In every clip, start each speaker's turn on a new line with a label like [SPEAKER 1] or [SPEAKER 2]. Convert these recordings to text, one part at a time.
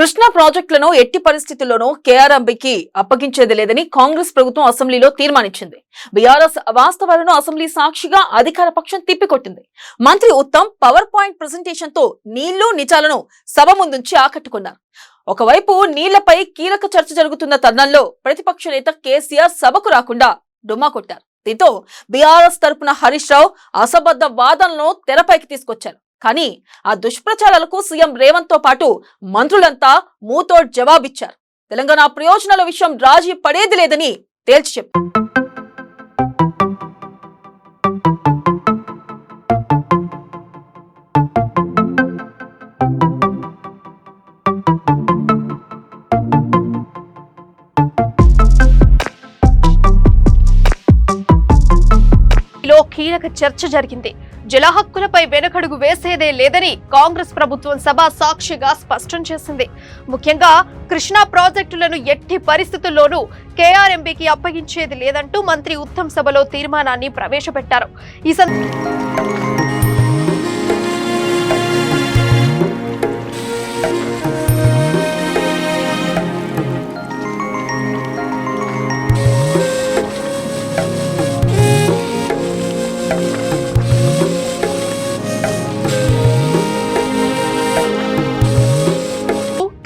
[SPEAKER 1] కృష్ణా ప్రాజెక్టులను ఎట్టి పరిస్థితుల్లోనూ కేఆర్ఎంబీకి అప్పగించేది లేదని కాంగ్రెస్ ప్రభుత్వం అసెంబ్లీలో తీర్మానించింది. బీఆర్ఎస్ వాస్తవాలను అసెంబ్లీ సాక్షిగా అధికార పక్షం తిప్పికొట్టింది. మంత్రి ఉత్తమ్ పవర్ పాయింట్ ప్రెజెంటేషన్ తో నీళ్లు నిజాలను సభ ముందుంచి ఆకట్టుకున్నారు. ఒకవైపు నీళ్లపై కీలక చర్చ జరుగుతున్న తరుణంలో ప్రతిపక్ష నేత కేసీఆర్ సభకు రాకుండా డుమ్మా కొట్టారు. దీంతో బీఆర్ఎస్ తరపున హరీష్ రావు అసంబద్ధ వాదనలను తెరపైకి తీసుకొచ్చారు. కానీ ఆ దుష్ప్రచారాలకు సీఎం రేవంత్ తో పాటు మంత్రులంతా మూతోడ్ జవాబిచ్చారు. తెలంగాణ ప్రయోజనాల విషయం రాజీ పడేది లేదని తేల్చి చెప్పారు.
[SPEAKER 2] కీలక చర్చ జరిగింది. జల హక్కులపై వెనకడుగు వేసేదే లేదని కాంగ్రెస్ ప్రభుత్వం సభ సాక్షిగా స్పష్టం చేసింది. ముఖ్యంగా కృష్ణా ప్రాజెక్టులను ఎట్టి పరిస్థితుల్లోనూ కేఆర్ఎంబీకి అప్పగించేది లేదంటూ మంత్రి ఉత్తమ్ సభలో తీర్మానాన్ని ప్రవేశపెట్టారు. ఈ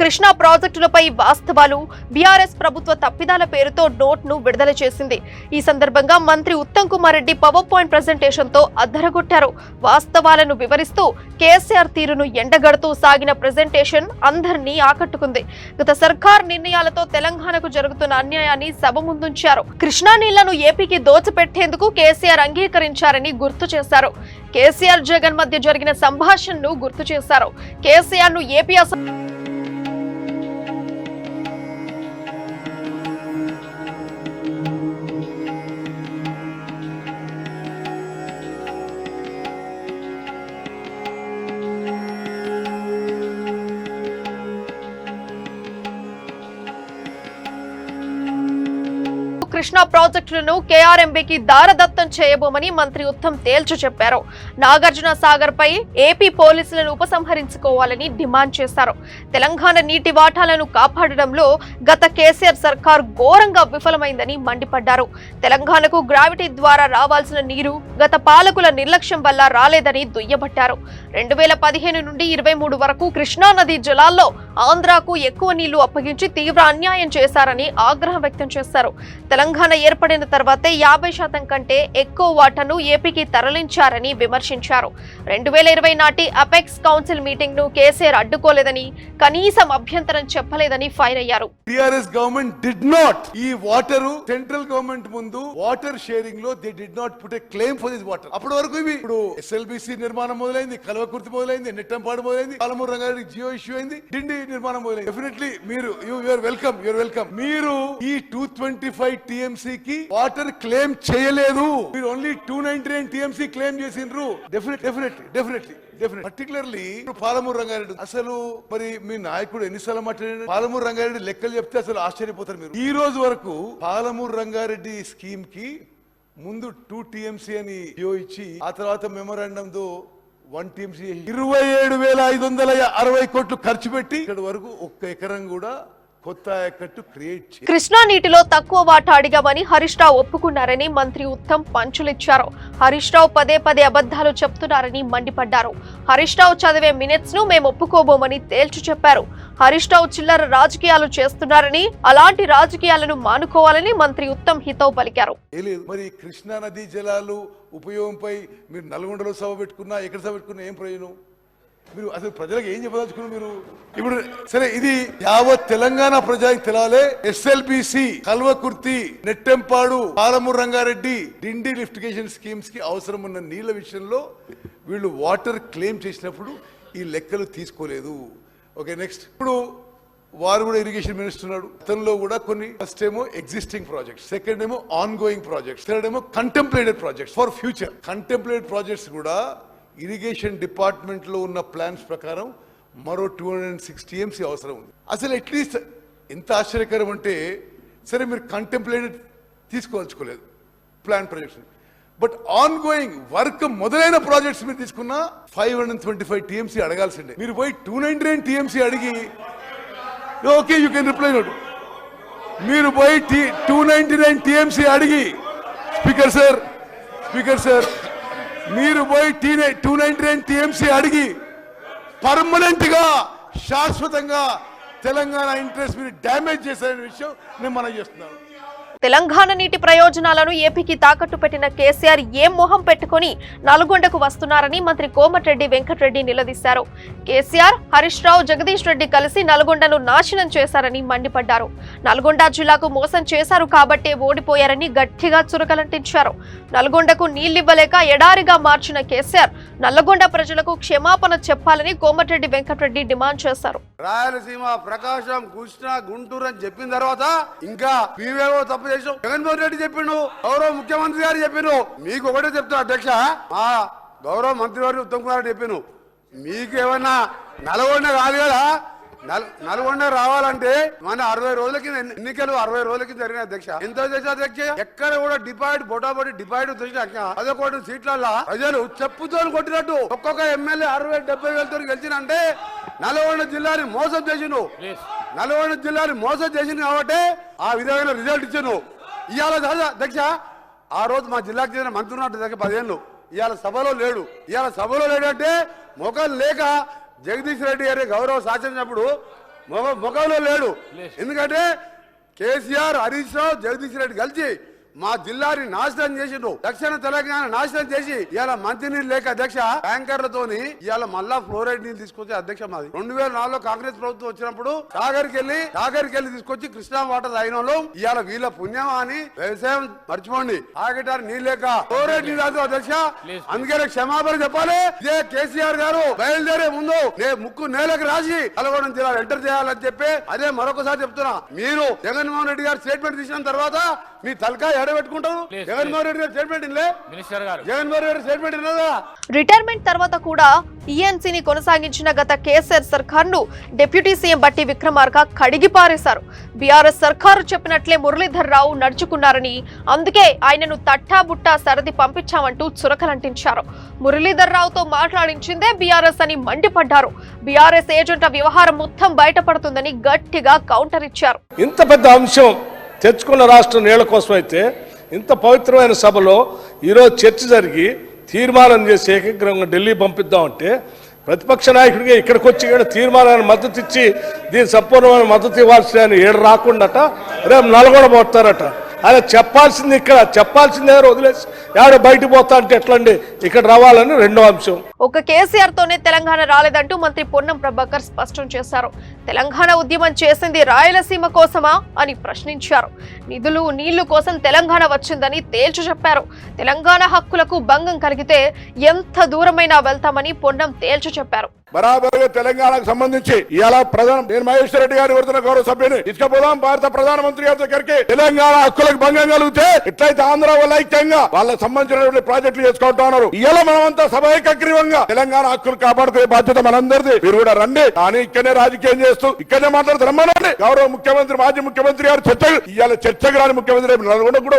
[SPEAKER 2] కృష్ణా ప్రాజెక్టులపై వాస్తవాలు, బీఆర్ఎస్ ప్రభుత్వ తప్పిదాల పేరుతో నోట్ను విడుదల చేసింది. ఈ సందర్భంగా మంత్రి Uttam Kumar Reddy power point presentation తో అద్దరగొట్టారు. వాస్తవాలను వివరిస్తూ కేసీఆర్ తీరును ఎండగడుతూ సాగిన ప్రెజెంటేషన్ అందరినీ ఆకట్టుకుంది. గత సర్కార్ నిర్ణయాలతో తెలంగాణకు జరుగుతున్న అన్యాయాన్ని సభ ముందుంచారు. కృష్ణా నీళ్లను ఏపీకి దోచిపెట్టేందుకు కేసీఆర్ అంగీకరించారని గుర్తు చేశారు. కేసీఆర్ జగన్ మధ్య జరిగిన సంభాషణను గుర్తు చేశారు. కేసీఆర్ ను ఏపీ కృష్ణా ప్రాజెక్టులను కేఆర్ఎంబీకి దారదత్తం చేయబోమని మంత్రి ఉత్తమ్ తేల్చి చెప్పారు. నాగార్జున సాగర్ పై ఏపీ పోలీసులను ఉపసంహరించుకోవాలని డిమాండ్ చేశారు. తెలంగాణ నీటి వాటాలను కాపాడడంలో గత కేసీఆర్ సర్కార్ ఘోరంగా విఫలమైందని మండిపడ్డారు. తెలంగాణకు గ్రావిటీ ద్వారా రావాల్సిన నీరు గత పాలకుల నిర్లక్ష్యం వల్ల రాలేదని దుయ్యబట్టారు. 2015 నుండి 23 వరకు కృష్ణా నదీ జలాల్లో ఆంధ్రాకు ఎక్కువ నీళ్లు అప్పగించి తీవ్ర అన్యాయం చేశారని ఆగ్రహం వ్యక్తం చేశారు. తెలంగాణ ఏర్పడిన తర్వాతే 50% కంటే ఎక్కువ వాటాను ఏపీకి తరలించారని విమర్శించారు. 2020 నాటి అపెక్స్ కౌన్సిల్ మీటింగ్ ను కేసీఆర్ అడ్డుకోలేదని, కనీసం అభ్యంతరం చెప్పలేదని ఫైర్ అయ్యారు.
[SPEAKER 3] టిఆర్ఎస్ గవర్నమెంట్ డిడ్ నాట్ ఈ వాటర్ సెంట్రల్ గవర్నమెంట్ ముందు వాటర్ షేరింగ్ లో they did not put a claim for this water. అప్పటి వరకు ఇవి ఇప్పుడు ఎస్ఎల్బిసి నిర్మాణం మొదలైంది, కల్వకుర్తి మొదలైంది, నెట్టంపాడు మొదలైంది, పాలమూరు రంగారెడ్డి జియో ఇష్యూ అయింది, డిండి నిర్మాణం మొదలైంది. డెఫినెట్లీ మీరు యూఆర్ వెల్కమ్. మీరు ఈ 225 టీఎంసీ కి వాటర్ క్లెయిమ్ చేయలేదు. మీరు ఓన్లీ 299 టీఎంసీ క్లెయిమ్ చేసిండ్రు. డెఫినెట్లీ పర్టికులర్లీ పాలమూరు రంగారెడ్డి అసలు మరి మీ నాయకుడు ఎన్నిసార్లు మాట్లాడారు? పాలమూరు రంగారెడ్డి లెక్కలు చెప్తే అసలు ఆశ్చర్యపోతారు మీరు. ఈ రోజు వరకు పాలమూరు రంగారెడ్డి స్కీమ్ కి ముందు 2 టీఎంసీ అని ఇచ్చి ఆ తర్వాత మెమోరాండం తో 1 టీఎంసీ 27,560 కోట్లు ఖర్చు పెట్టి ఇక్కడ వరకు ఒక్క ఎకరం కూడా
[SPEAKER 2] కృష్ణా నీటిలో తక్కువ వాటా అడిగామని హరీష్ రావు ఒప్పుకున్నారని మంత్రి ఉత్తమ్ పంచులిచ్చారు. హరీష్ రావు పదే అబద్ధాలు చెప్తున్నారని మండిపడ్డారు. హరీష్ రావు చదివే మినిట్స్ ను మేము ఒప్పుకోబోమని తేల్చి చెప్పారు. హరీష్ రావు చిల్లర రాజకీయాలు చేస్తున్నారని, అలాంటి రాజకీయాలను మానుకోవాలని మంత్రి ఉత్తమ్ హితవు పలికారు.
[SPEAKER 3] మరి కృష్ణా నదీ జలాలు ఉపయోగంపై మీరు నల్గొండలో సభ పెట్టుకున్నా, ఎక్కడ సభ పెట్టుకున్నా ఏం ప్రయోజనం? మీరు అసలు ప్రజలకు ఏం చెప్పదలుచుకున్నారు? మీరు ఇప్పుడు సరే, ఇది యావత్ తెలంగాణ ప్రజలకు తెలాలే. ఎస్ఎల్బిసి, కల్వకుర్తి, నెట్టెంపాడు, పాలమూరు రంగారెడ్డి, డిండి లిఫ్టిగేషన్ స్కీమ్స్ కి అవసరం ఉన్న నీళ్ల విషయంలో వీళ్ళు వాటర్ క్లెయిమ్ చేసినప్పుడు ఈ లెక్కలు తీసుకోలేదు. ఓకే, నెక్స్ట్ ఇప్పుడు వారు కూడా ఇరిగేషన్ మినిస్టర్ ఉన్నాడు. అతనిలో కూడా కొన్ని ఫస్ట్ ఏమో ఎగ్జిస్టింగ్ ప్రాజెక్ట్స్, సెకండ్ ఏమో ఆన్ గోయింగ్ ప్రాజెక్ట్స్, థర్డ్ ఏమో contemplated projects for future. Contemplated projects కూడా ఇరిగేషన్ డిపార్ట్మెంట్ లో ఉన్న ప్లాన్స్ ప్రకారం మరో 206 టీఎంసీ అవసరం ఉంది. అసలు అట్లీస్ట్ ఎంత ఆశ్చర్యకరం అంటే, సరే మీరు కంటెంప్లేటెడ్ తీసుకోవాల్చుకోలేదు plan projects, but on going work మొదలైన ప్రాజెక్ట్స్ మీరు తీసుకున్న 525 టీఎంసీ అడగాల్సిందే. మీరు పోయి 299 టీఎంసీ అడిగి okay you can reply note. మీరు పోయి 299 టీఎంసీ అడిగి స్పీకర్ సార్ మీరు పోయి 299 టీఎంసీ అడిగి పర్మనెంట్ గా శాశ్వతంగా తెలంగాణ ఇంట్రెస్ట్ మీరు డ్యామేజ్ చేశారనే విషయం నేను మనం చేస్తున్నాను.
[SPEAKER 2] తెలంగాణ నీటి ప్రయోజనాలను ఏపీకి తాకట్టు పెట్టిన కేసీఆర్ ఏం మొహం పెట్టుకుని నల్గొండకు వస్తున్నారని మంత్రి కోమటిరెడ్డి వెంకటరెడ్డి నిలదీశారు. కేసీఆర్, హరీష్ రావు, జగదీష్ రెడ్డి కలిసి నల్గొండను నాశనం చేశారని మండిపడ్డారు. నల్గొండ జిల్లాకు మోసం చేశారు కాబట్టే ఓడిపోయారని గట్టిగా చురకలంటించారు. నల్గొండకు నీళ్లివ్వలేక ఎడారిగా మార్చిన కేసీఆర్ నల్లగొండ ప్రజలకు క్షమాపణ చెప్పాలని కోమటిరెడ్డి వెంకటరెడ్డి డిమాండ్ చేశారు.
[SPEAKER 4] రాయలసీమ, ప్రకాశం, కృష్ణా, గుంటూరు అని చెప్పిన తర్వాత ఇంకా మీవేవో తప్పు చేసాం. జగన్మోహన్ రెడ్డి చెప్పిండు, గౌరవ ముఖ్యమంత్రి గారు చెప్పిండు. మీకు ఒకటే చెప్తా అధ్యక్ష, మా గౌరవ మంత్రి వారు ఉత్తమ్ కుమార్ రెడ్డి చెప్పిండు, మీకు ఏమన్నా నల్గొండ కాదు కదా, నల్గొండ రావాలంటే మన 60 రోజుల కింద ఎన్నికలు 60 రోజుల కింద జరిగిన అధ్యక్ష. ఎంత చేసా అధ్యక్ష? ఎక్కడ కూడా డిపాయిడ్ బొటాబొటి డిపాయిడ్ తెచ్చిన 11 సీట్లలో ప్రజలు చెప్పుతో కొట్టినట్టు ఒక్కొక్క ఎమ్మెల్యే 60-70 వేలతో గెలిచినంటే నల్గొండ జిల్లాని మోసం చేసిండు. నల్గొండ జిల్లాని మోసం చేసింది కాబట్టి ఆ విధమైన రిజల్ట్ ఇచ్చాను. ఇవాళ అధ్యక్ష ఆ రోజు మా జిల్లాకు చెందిన మంత్రి ఉన్నట్టు దగ్గర 10 ఏళ్ళు ఇవాళ సభలో లేడు. ఇవాళ సభలో లేడంటే మొఖం లేక జగదీష్ రెడ్డి గారి గౌరవ శాసనప్పుడు ముఖంలో లేడు. ఎందుకంటే కేసీఆర్, హరీష్ రావు, జగదీష్ రెడ్డి కలిసి మా జిల్లాని నాశనం చేసిండు. దక్షిణ తెలంగాణ నాశనం చేసి ఇవాళ మంచినీళ్ళు లేక అధ్యక్ష ట్యాంకర్లతోని ఇవాళ మళ్ళా ఫ్లోరైడ్ నీళ్ళు తీసుకొచ్చి అధ్యక్ష మాది 2004లో కాంగ్రెస్ ప్రభుత్వం వచ్చినప్పుడు సాగర్కి వెళ్ళి తీసుకొచ్చి కృష్ణా వాటర్ తాగిన వాళ్ళు ఇవాళ వీళ్ళ పుణ్యమా అని వ్యవసాయం మర్చిపోండి. ఆగటానికి నీళ్ళు లేక ఫ్లోరైడ్ నీళ్ళు అధ్యక్ష. అందుకే క్షమాపణ చెప్పాలి. ఇదే కేసీఆర్ గారు బయలుదేరే ముందు ముక్కు నేలకు రాసి నల్గొండ జిల్లా ఎంటర్ చేయాలని చెప్పి అదే మరొకసారి చెప్తున్నా. మీరు జగన్మోహన్ రెడ్డి గారు స్టేట్మెంట్ తీసిన తర్వాత మీ తలకాయ ఎడబెట్టుకుంటారు. జగన్మోహన్ రెడ్డి గారు స్టేట్మెంట్
[SPEAKER 2] రిటైర్మెంట్ తర్వాత కూడా ఈఎన్సీని కొనసాగించిన గత కేసీఆర్ సర్కార్ ను డిప్యూటీ సీఎం బట్టి విక్రమార్క కడిగి పారేశారు. బీఆర్ఎస్ సర్కారు చెప్పినట్లే మురళీధర్ రావు నడుచుకున్నారని, అందుకే ఆయనను తట్టాబుట్టా సరది పంపించామంటూ చురకలంటించారు. మురళీధర్ రావుతో మాట్లాడించిందే బీఆర్ఎస్ అని మండిపడ్డారు. బీఆర్ఎస్ ఏజెంట్ల వ్యవహారం మొత్తం బయటపడుతుందని గట్టిగా కౌంటర్ ఇచ్చారు.
[SPEAKER 5] ఇంత పెద్ద అంశం తెచ్చుకున్న రాష్ట్రం నీళ్ల కోసం అయితే ఇంత పవిత్రమైన సభలో ఈరోజు చర్చ జరిగి తీర్మానం చేసి ఏకగ్రంగా ఢిల్లీ పంపిద్దామంటే ప్రతిపక్ష నాయకుడిగా ఇక్కడికి వచ్చి తీర్మానాన్ని మద్దతు ఇచ్చి దీని సంపూర్ణమైన మద్దతు ఇవ్వాల్సిన ఆయన ఏడు రాకుండాట రేపు నల్గొండ పోతారట. అలా చెప్పాల్సింది ఇక్కడ చెప్పాల్సిందే వదిలేసి ఎవడో బయటకు పోతా అంటే ఎట్లండి, ఇక్కడ రావాలని రెండో అంశం.
[SPEAKER 2] ఒక కేసీఆర్ తోనే తెలంగాణ రాలేదంటూ మంత్రి పొన్నం ప్రభాకర్ స్పష్టం చేశారు. తెలంగాణ ఉద్యమం చేసింది రాయలసీమ కోసమా అని ప్రశ్నించారు. నిధులు, నీళ్లు కోసం తెలంగాణ వచ్చిందని తేల్చి చెప్పారు. తెలంగాణ హక్కులకు భంగం కలిగితే ఎంత దూరమైనా వెళ్తామని పొన్నం తేల్చి చెప్పారు.
[SPEAKER 6] బరాబరుగా తెలంగాణకు సంబంధించి ఇలా నేను మహేశ్వర్ రెడ్డి గారి వరుతున్న గౌరవ సభ్యుని తీసుకుపోదాం భారత ప్రధానమంత్రి గారి దగ్గరికి. తెలంగాణ హక్కులకు భంగం కలిగితే ఎట్లయితే ఆంధ్ర వల్ల ఐక్యంగా వాళ్ళకి సంబంధించినటువంటి ప్రాజెక్టులు చేసుకుంటా ఉన్నారు. ఇలా మనమంతా సభైకగ్రీవంగా తెలంగాణ హక్కులు కాపాడుకునే బాధ్యత మనందరిది. మీరు కూడా రండి, కానీ ఇక్కడనే రాజకీయం చేస్తూ ఇక్కడనే మాట్లాడుతూ రమ్మనండి. గౌరవ ముఖ్యమంత్రి, మాజీ ముఖ్యమంత్రి గారు చర్చకు రాని ముఖ్యమంత్రి రేపు నల్గొండ కూడా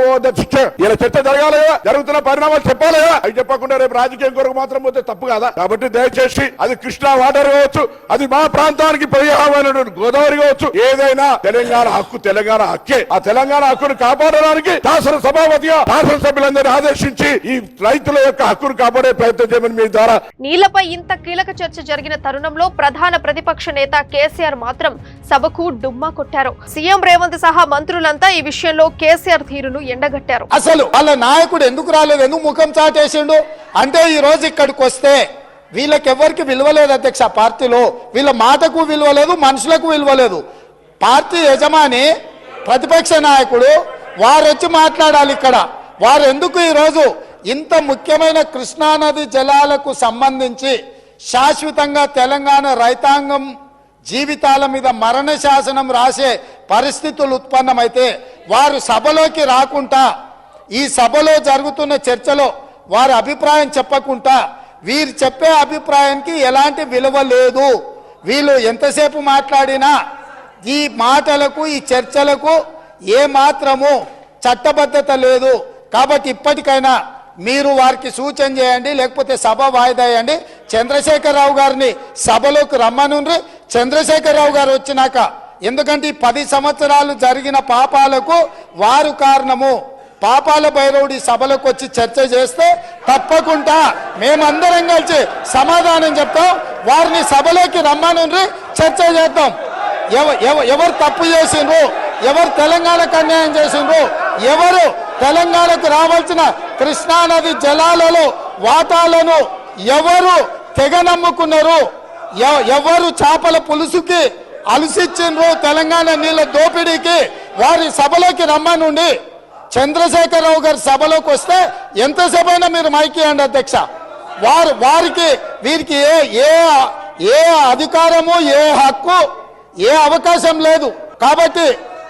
[SPEAKER 6] ఇలా చర్చ జరగాలి కదా, జరుగుతున్న పరిణామాలు చెప్పాలి కదా. అవి చెప్పకుండా రేపు రాజకీయం కొరకు మాత్రం పోతే తప్పు కదా. కాబట్టి దయచేసి అది కృష్ణా వాటర్ కావచ్చు, అది మా ప్రాంతానికి పర్యావరణమైనటువంటి గోదావరి కావచ్చు, ఏదైనా తెలంగాణ హక్కు తెలంగాణ హక్కే. ఆ తెలంగాణ హక్కును కాపాడడానికి శాసన సభాపతిగా శాసనసభ్యులందరినీ ఆదేశించి ఈ రైతుల యొక్క హక్కును కాపాడే ప్రయత్నం చేయమని మీ ద్వారా.
[SPEAKER 2] నీళ్లపై ఇంత కీలక చర్చ జరిగిన తరుణంలో ప్రధాన ప్రతిపక్ష నేత కేసీఆర్ మాత్రం సభకు డుమ్మా కొట్టారు. సీఎం రేవంత్ సహా మంత్రులంతా ఈ విషయంలో కేసీఆర్ తీరును ఎండగట్టారు.
[SPEAKER 7] అసలు వాళ్ళ నాయకుడు ఎందుకు రాలేదు, ఎందుకు ముఖం చాటేసిండు అంటే ఈ రోజు ఇక్కడికి వస్తే వీళ్ళకెవ్వరికి విలువలేదు అధ్యక్ష. పార్టీలో వీళ్ళ మాటకు విలువలేదు, మనుషులకు విలువలేదు. పార్టీ యజమాని, ప్రతిపక్ష నాయకుడు వారు వచ్చి మాట్లాడాలి ఇక్కడ. వారు ఎందుకు ఈరోజు ఇంత ముఖ్యమైన కృష్ణానది జలాలకు సంబంధించి శాశ్వతంగా తెలంగాణ రైతాంగం జీవితాల మీద మరణ శాసనం రాసే పరిస్థితులు ఉత్పన్నమైతే వారు సభలోకి రాకుండా, ఈ సభలో జరుగుతున్న చర్చలో వారి అభిప్రాయం చెప్పకుండా, వీరు చెప్పే అభిప్రాయానికి ఎలాంటి విలువ లేదు. వీళ్ళు ఎంతసేపు మాట్లాడినా ఈ మాటలకు, ఈ చర్చలకు ఏ మాత్రము చట్టబద్ధత లేదు. కాబట్టి ఇప్పటికైనా మీరు వారికి సూచన చేయండి, లేకపోతే సభ వాయిదా వేయండి. చంద్రశేఖరరావు గారిని సభలోకి రమ్మనుండ్రి. చంద్రశేఖరరావు గారు వచ్చినాక ఎందుకంటే ఈ 10 సంవత్సరాలు జరిగిన పాపాలకు వారు కారణము. పాపాల భైరవుడి సభలకు వచ్చి చర్చ చేస్తే తప్పకుండా మేమందరం కలిసి సమాధానం చెప్తాం. వారిని సభలోకి రమ్మని చర్చ చేద్దాం. ఎవరు తప్పు చేసిండ్రు, ఎవరు తెలంగాణకు అన్యాయం చేసిండ్రు, ఎవరు తెలంగాణకు రావాల్సిన కృష్ణానది జలాలలో వాటాలను ఎవరు తెగ నమ్ముకున్నారు, ఎవరు చేపల పులుసుకి అలసిచ్చిండ్రు, తెలంగాణ నీళ్ళ దోపిడీకి వారి సభలోకి రమ్మనుండి. చంద్రశేఖరరావు గారి సభలోకి వస్తే ఎంతసేపు అయినా మీరు మైకి అండి అధ్యక్ష. వీరికి ఏ అధికారము, ఏ హక్కు, ఏ అవకాశం లేదు. కాబట్టి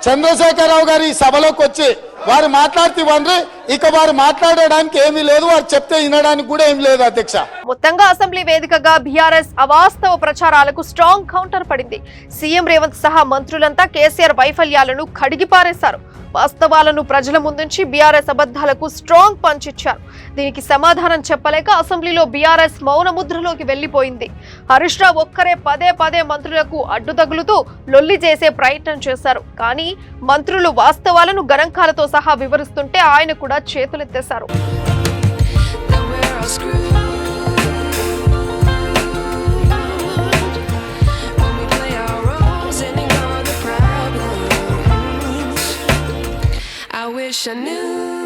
[SPEAKER 7] చంద్రశేఖరరావు గారు ఈ సభలోకి వచ్చి వారు మాట్లాడితే ఇవ్వండి. ఇక వారు మాట్లాడడానికి ఏమీ లేదు, వారు చెప్తే వినడానికి కూడా ఏమీ లేదు అధ్యక్ష.
[SPEAKER 2] మొత్తంగా అసెంబ్లీ వేదికగా బీఆర్ఎస్ అవాస్తవ ప్రచారాలకు స్ట్రాంగ్ కౌంటర్ పడింది. సీఎం రేవంత్ సహా మంత్రులంతా కేసీఆర్ వైఫల్యాలను కడిగిపారేశారు. వాస్తవాలను ప్రజల ముందుంచి బీఆర్ఎస్ అబద్ధాలకు స్ట్రాంగ్ పంచ్ ఇచ్చారు. దీనికి సమాధానం చెప్పలేక అసెంబ్లీలో బీఆర్ఎస్ మౌన ముద్రలోకి వెళ్లిపోయింది. హరీష్ రావు ఒక్కరే పదే మంత్రులకు అడ్డు తగులుతూ లొల్లి చేసే ప్రయత్నం చేశారు. కానీ మంత్రులు వాస్తవాలను గణాంకాలతో సహా వివరిస్తుంటే ఆయన కూడా చేతులెత్తేశారు.
[SPEAKER 8] I wish I knew